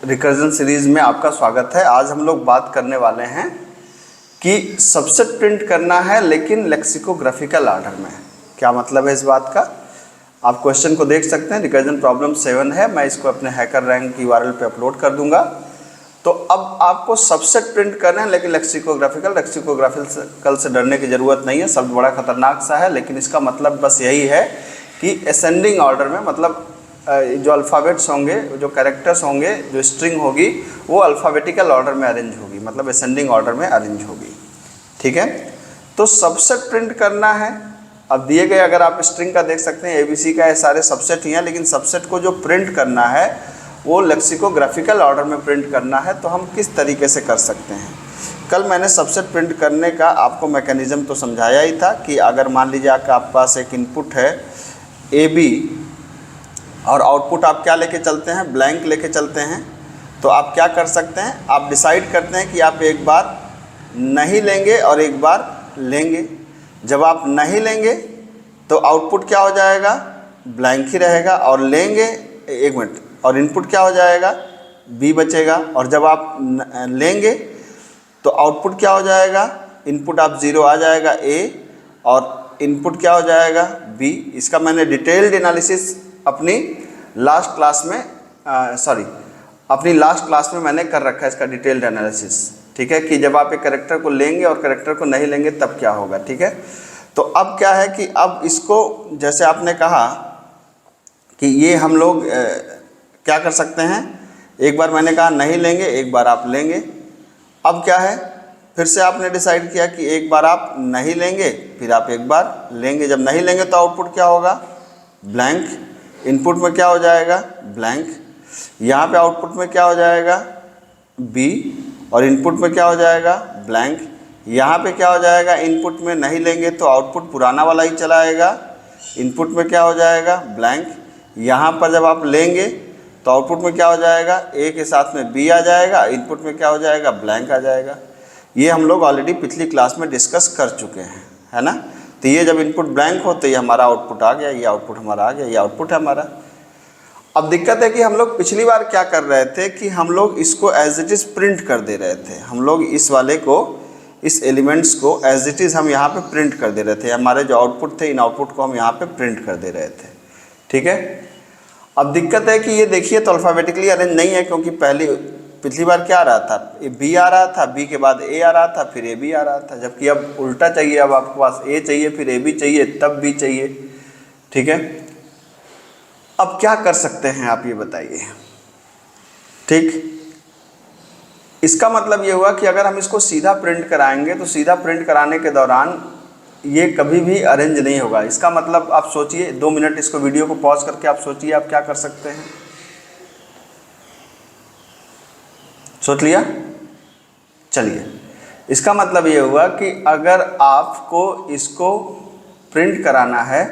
Recursion series में आपका स्वागत है। आज हम लोग बात करने वाले हैं कि सबसेट प्रिंट करना है लेकिन लेक्सिकोग्राफिकल ऑर्डर में। क्या मतलब है इस बात का? आप क्वेश्चन को देख सकते हैं। रिकर्जन प्रॉब्लम 7 है। मैं इसको अपने हैकर रैंक की URL पे अपलोड कर दूंगा। तो अब आपको सबसेट प्रिंट करना है लेकिन लेक्सिकोग्राफिकल से डरने की ज़रूरत नहीं है। शब्द बड़ा खतरनाक सा है लेकिन इसका मतलब बस यही है कि असेंडिंग ऑर्डर में, मतलब जो अल्फ़ाबेट्स होंगे, जो कैरेक्टर्स होंगे, जो स्ट्रिंग होगी वो अल्फ़ाबेटिकल ऑर्डर में अरेंज होगी, मतलब असेंडिंग ऑर्डर में अरेंज होगी। ठीक है, तो सबसेट प्रिंट करना है। अब दिए गए अगर आप स्ट्रिंग का देख सकते हैं, ABC का ये सारे सबसेट ही हैं, लेकिन सबसेट को जो प्रिंट करना है वो लेक्सिकोग्राफिकल ऑर्डर में प्रिंट करना है। तो हम किस तरीके से कर सकते हैं? कल मैंने सबसेट प्रिंट करने का आपको मैकेनिज़्म तो समझाया ही था कि अगर मान लीजिए आपके पास एक इनपुट है AB और आउटपुट आप क्या लेके चलते हैं, ब्लैंक लेके चलते हैं, तो आप क्या कर सकते हैं, आप डिसाइड करते हैं कि आप एक बार नहीं लेंगे और एक बार लेंगे। जब आप नहीं लेंगे तो आउटपुट क्या हो जाएगा, ब्लैंक ही रहेगा, और लेंगे, एक मिनट, और इनपुट क्या हो जाएगा, B बचेगा। और जब आप लेंगे तो आउटपुट क्या हो जाएगा, इनपुट आप 0 आ जाएगा A और इनपुट क्या हो जाएगा B। इसका मैंने डिटेल्ड एनालिसिस अपनी लास्ट क्लास में मैंने कर रखा है, इसका डिटेल्ड एनालिसिस। ठीक है, कि जब आप एक कैरेक्टर को लेंगे और कैरेक्टर को नहीं लेंगे तब क्या होगा। ठीक है, तो अब क्या है कि अब इसको, जैसे आपने कहा कि ये हम लोग क्या कर सकते हैं, एक बार मैंने कहा नहीं लेंगे, एक बार आप लेंगे। अब क्या है, फिर से आपने डिसाइड किया कि एक बार आप नहीं लेंगे, फिर आप एक बार लेंगे। जब नहीं लेंगे तो आउटपुट क्या होगा, ब्लैंक। इनपुट में क्या हो जाएगा, ब्लैंक। यहाँ पे आउटपुट में क्या हो जाएगा, B, और इनपुट में क्या हो जाएगा, ब्लैंक। यहाँ पे क्या हो जाएगा, इनपुट में नहीं लेंगे तो आउटपुट पुराना वाला ही चला आएगा, इनपुट में क्या हो जाएगा, ब्लैंक। यहाँ पर जब आप लेंगे तो आउटपुट में क्या हो जाएगा, A के साथ में B आ जाएगा, इनपुट में क्या हो जाएगा, ब्लैंक आ जाएगा। ये हम लोग ऑलरेडी पिछली क्लास में डिस्कस कर चुके हैं, है ना। तो ये जब इनपुट ब्लैंक हो तो ये हमारा आउटपुट आ गया, ये आउटपुट हमारा आ गया, ये आउटपुट है हमारा। अब दिक्कत है कि हम लोग पिछली बार क्या कर रहे थे कि हम लोग इसको एज इट इज़ प्रिंट कर दे रहे थे। हम लोग इस वाले को, इस एलिमेंट्स को एज इट इज़ हम यहाँ पे प्रिंट कर दे रहे थे। हमारे जो आउटपुट थे, इन आउटपुट को हम यहाँ पे प्रिंट कर दे रहे थे। ठीक है, अब दिक्कत है कि ये देखिए तो अल्फ़ाबेटिकली अरेंज नहीं है, क्योंकि पिछली बार क्या आ रहा था, B आ रहा था, B के बाद A आ रहा था, फिर AB आ रहा था। जबकि अब उल्टा चाहिए, अब आपके पास A चाहिए, फिर AB चाहिए, तब B चाहिए। ठीक है, अब क्या कर सकते हैं आप ये बताइए। ठीक, इसका मतलब ये हुआ कि अगर हम इसको सीधा प्रिंट कराएंगे तो सीधा प्रिंट कराने के दौरान ये कभी भी अरेंज नहीं होगा। इसका मतलब आप सोचिए, 2 मिनट इसको वीडियो को पॉज करके आप सोचिए आप क्या कर सकते हैं। सोच लिया? चलिए, इसका मतलब ये हुआ कि अगर आपको इसको प्रिंट कराना है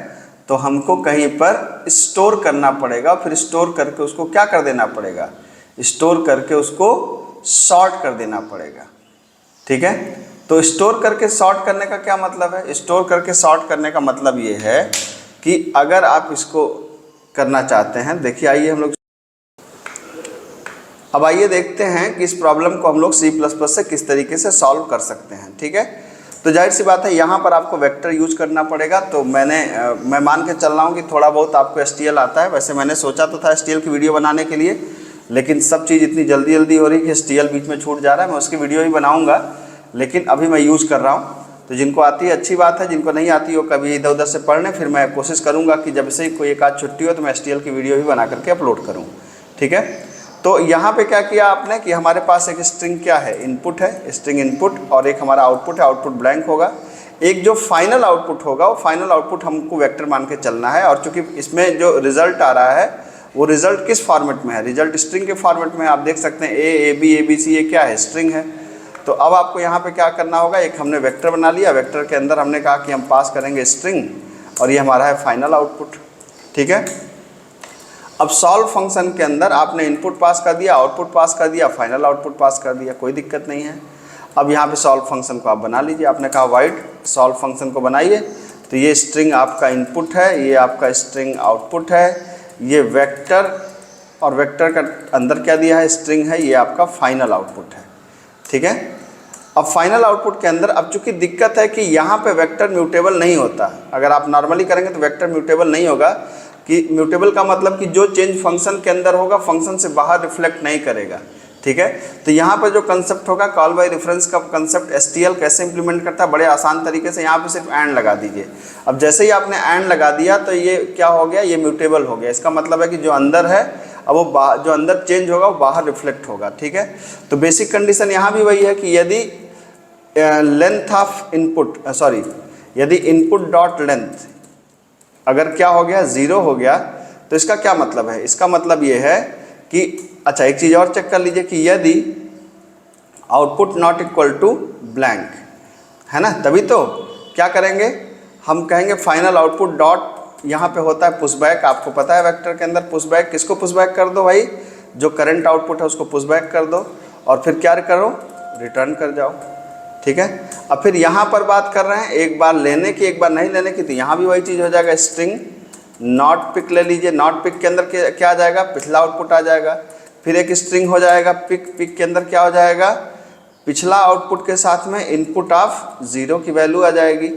तो हमको कहीं पर स्टोर करना पड़ेगा, फिर स्टोर करके उसको क्या कर देना पड़ेगा, स्टोर करके उसको सॉर्ट कर देना पड़ेगा। ठीक है, तो स्टोर करके सॉर्ट करने का क्या मतलब है? स्टोर करके सॉर्ट करने का मतलब ये है कि अगर आप इसको करना चाहते हैं, देखिए आइए हम लोग अब आइए देखते हैं कि इस प्रॉब्लम को हम लोग C++ से किस तरीके से सॉल्व कर सकते हैं। ठीक है, तो जाहिर सी बात है यहाँ पर आपको वेक्टर यूज करना पड़ेगा। तो मैं मान के चल रहा हूँ कि थोड़ा बहुत आपको STL आता है। वैसे मैंने सोचा तो था STL की वीडियो बनाने के लिए, लेकिन सब चीज़ इतनी जल्दी हो रही कि STL बीच में छूट जा रहा है। मैं उसकी वीडियो ही बनाऊँगा, लेकिन अभी मैं यूज़ कर रहा हूँ। तो जिनको आती है अच्छी बात है, जिनको नहीं आती वो कभी इधर उधर से पढ़ लें। फिर मैं कोशिश करूँगा कि जब से कोई एक आध छुट्टी हो तो मैं STL की वीडियो भी बना करके अपलोड करूँ। ठीक है, तो यहाँ पे क्या किया आपने कि हमारे पास एक स्ट्रिंग क्या है, इनपुट है, स्ट्रिंग इनपुट, और एक हमारा आउटपुट है, आउटपुट ब्लैंक होगा। एक जो फाइनल आउटपुट होगा वो फाइनल आउटपुट हमको वेक्टर मान के चलना है। और चूंकि इसमें जो रिजल्ट आ रहा है वो रिजल्ट किस फॉर्मेट में है, रिजल्ट स्ट्रिंग के फॉर्मेट में। आप देख सकते हैं A, AB, ABC ये क्या है, स्ट्रिंग है। तो अब आपको यहाँ पे क्या करना होगा, एक हमने वेक्टर बना लिया, वेक्टर के अंदर हमने कहा कि हम पास करेंगे स्ट्रिंग, और ये हमारा है फाइनल आउटपुट। ठीक है, अब सॉल्व फंक्शन के अंदर आपने इनपुट पास कर दिया, आउटपुट पास कर दिया, फाइनल आउटपुट पास कर दिया, कोई दिक्कत नहीं है। अब यहाँ पे सॉल्व फंक्शन को आप बना लीजिए। आपने कहा वाइड सॉल्व फंक्शन को बनाइए, तो ये स्ट्रिंग आपका इनपुट है, ये आपका स्ट्रिंग आउटपुट है, ये वेक्टर और वेक्टर का अंदर क्या दिया है, स्ट्रिंग है, ये आपका फाइनल आउटपुट है। ठीक है, अब फाइनल आउटपुट के अंदर अब चूंकि दिक्कत है कि यहाँ पे वेक्टर म्यूटेबल नहीं होता। अगर आप नॉर्मली करेंगे तो वेक्टर म्यूटेबल नहीं होगा, कि म्यूटेबल का मतलब कि जो चेंज फंक्शन के अंदर होगा फंक्शन से बाहर रिफ्लेक्ट नहीं करेगा। ठीक है, तो यहाँ पर जो कंसेप्ट होगा कॉल बाय रेफरेंस का कंसेप्ट STL कैसे इंप्लीमेंट करता है, बड़े आसान तरीके से यहाँ पे सिर्फ एंड लगा दीजिए। अब जैसे ही आपने एंड लगा दिया तो ये क्या हो गया, ये म्यूटेबल हो गया। इसका मतलब है कि जो अंदर है अब वो जो अंदर चेंज होगा वो बाहर रिफ्लेक्ट होगा। ठीक है, तो बेसिक कंडीशन यहाँ भी वही है कि यदि लेंथ ऑफ इनपुट यदि इनपुट डॉट लेंथ अगर क्या हो गया, 0 हो गया, तो इसका क्या मतलब है, इसका मतलब ये है कि अच्छा एक चीज़ और चेक कर लीजिए कि यदि output not equal to blank है ना, तभी तो क्या करेंगे, हम कहेंगे फाइनल आउटपुट डॉट, यहाँ पे होता है पुशबैक। आपको पता है वेक्टर के अंदर पुशबैक, किसको पुशबैक कर दो भाई, जो करंट आउटपुट है उसको पुशबैक कर दो और फिर क्या करो, रिटर्न कर जाओ। ठीक है, अब फिर यहाँ पर बात कर रहे हैं एक बार लेने की एक बार नहीं लेने की, तो यहाँ भी वही चीज़ हो जाएगा, स्ट्रिंग नॉट पिक ले लीजिए। नॉट पिक के अंदर क्या आ जाएगा, पिछला आउटपुट आ जाएगा। फिर एक स्ट्रिंग हो जाएगा पिक, पिक के अंदर क्या हो जाएगा, पिछला आउटपुट के साथ में इनपुट ऑफ 0 की वैल्यू आ जाएगी।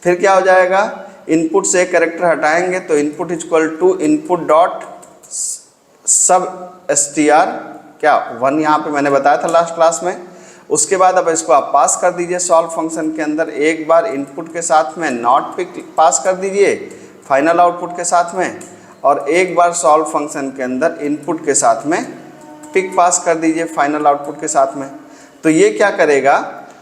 फिर क्या हो जाएगा, इनपुट से एक कैरेक्टर हटाएंगे तो input equal to input dot sub str क्या 1 यहाँ पे मैंने बताया था लास्ट क्लास में। उसके बाद अब इसको आप पास कर दीजिए सॉल्व फंक्शन के अंदर, एक बार इनपुट के साथ में नॉट पिक पास कर दीजिए फाइनल आउटपुट के साथ में, और एक बार सॉल्व फंक्शन के अंदर इनपुट के साथ में पिक पास कर दीजिए फाइनल आउटपुट के साथ में। तो ये क्या करेगा,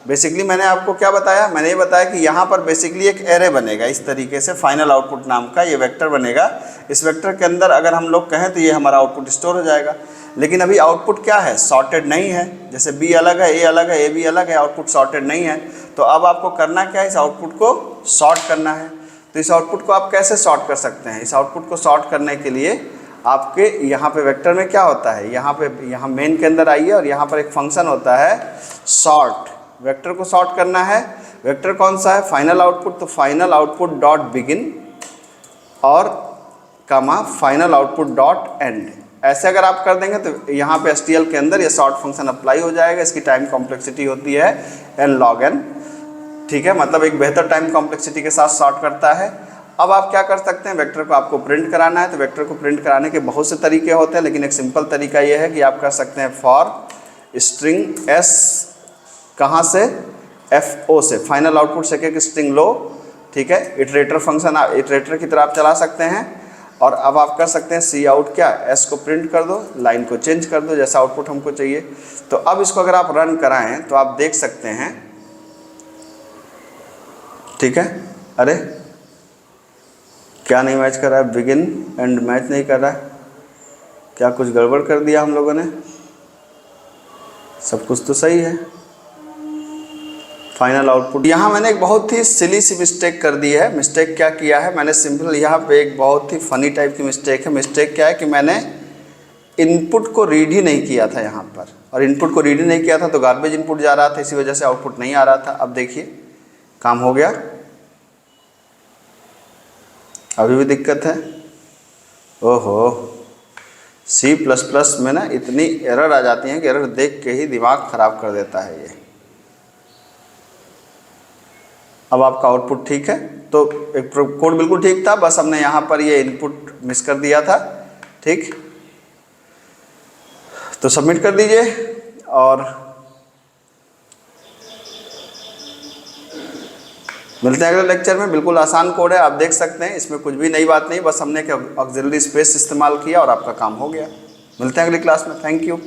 बेसिकली मैंने आपको क्या बताया, मैंने ये बताया कि यहाँ पर बेसिकली एक एरे बनेगा इस तरीके से, फाइनल आउटपुट नाम का ये वेक्टर बनेगा। इस वेक्टर के अंदर अगर हम लोग कहें तो ये हमारा आउटपुट स्टोर हो जाएगा। लेकिन अभी आउटपुट क्या है, सॉर्टेड नहीं है, जैसे B अलग है, A अलग है, AB अलग है, आउटपुट सॉर्टेड नहीं है। तो अब आपको करना क्या है, इस आउटपुट को सॉर्ट करना है। तो इस आउटपुट को आप कैसे सॉर्ट कर सकते हैं, इस आउटपुट को सॉर्ट करने के लिए आपके यहाँ पे वेक्टर में क्या होता है, यहाँ मेन के अंदर आइए और यहाँ पर एक फंक्शन होता है सॉर्ट। वेक्टर को सॉर्ट करना है, वेक्टर कौन सा है, फाइनल आउटपुट, तो फाइनल आउटपुट डॉट बिगिन और कमा फाइनल आउटपुट डॉट एंड। ऐसे अगर आप कर देंगे तो यहाँ पे STL के अंदर ये सॉर्ट फंक्शन अप्लाई हो जाएगा। इसकी टाइम कॉम्प्लेक्सिटी होती है n log n। ठीक है, मतलब एक बेहतर टाइम कॉम्प्लेक्सिटी के साथ सॉर्ट करता है। अब आप क्या कर सकते हैं, वेक्टर को आपको प्रिंट कराना है, तो वेक्टर को प्रिंट कराने के बहुत से तरीके होते हैं, लेकिन एक सिंपल तरीका ये है कि आप कर सकते हैं फॉर स्ट्रिंग s कहाँ से, FO से, फाइनल आउटपुट से एक स्ट्रिंग लो। ठीक है, इटरेटर फंक्शन इटरेटर की तरह आप चला सकते हैं। और अब आप कर सकते हैं सी आउट क्या, S को प्रिंट कर दो, लाइन को चेंज कर दो जैसा आउटपुट हमको चाहिए। तो अब इसको अगर आप रन कराएं तो आप देख सकते हैं, ठीक है, अरे क्या नहीं मैच कर रहा है, बिगिन एंड मैच नहीं कर रहा है, क्या कुछ गड़बड़ कर दिया हम लोगों ने, सब कुछ तो सही है। फाइनल आउटपुट, यहाँ मैंने एक बहुत ही सिली सी मिस्टेक कर दी है। मिस्टेक क्या किया है मैंने, सिंपल यहाँ पे एक बहुत ही फनी टाइप की मिस्टेक है। मिस्टेक क्या है कि मैंने इनपुट को रीड ही नहीं किया था यहाँ पर, और इनपुट को रीड ही नहीं किया था तो गार्बेज इनपुट जा रहा था, इसी वजह से आउटपुट नहीं आ रहा था। अब देखिए काम हो गया, अभी भी दिक्कत है। ओहो, C++ में ना इतनी एरर आ जाती हैं कि एरर देख के ही दिमाग ख़राब कर देता है ये। अब आपका आउटपुट ठीक है, तो एक कोड बिल्कुल ठीक था, बस हमने यहाँ पर ये इनपुट मिस कर दिया था। ठीक, तो सबमिट कर दीजिए और मिलते हैं अगले लेक्चर में। बिल्कुल आसान कोड है, आप देख सकते हैं, इसमें कुछ भी नई बात नहीं, बस हमने एक ऑक्सिलरी स्पेस इस्तेमाल किया और आपका काम हो गया। मिलते हैं अगली क्लास में, थैंक यू।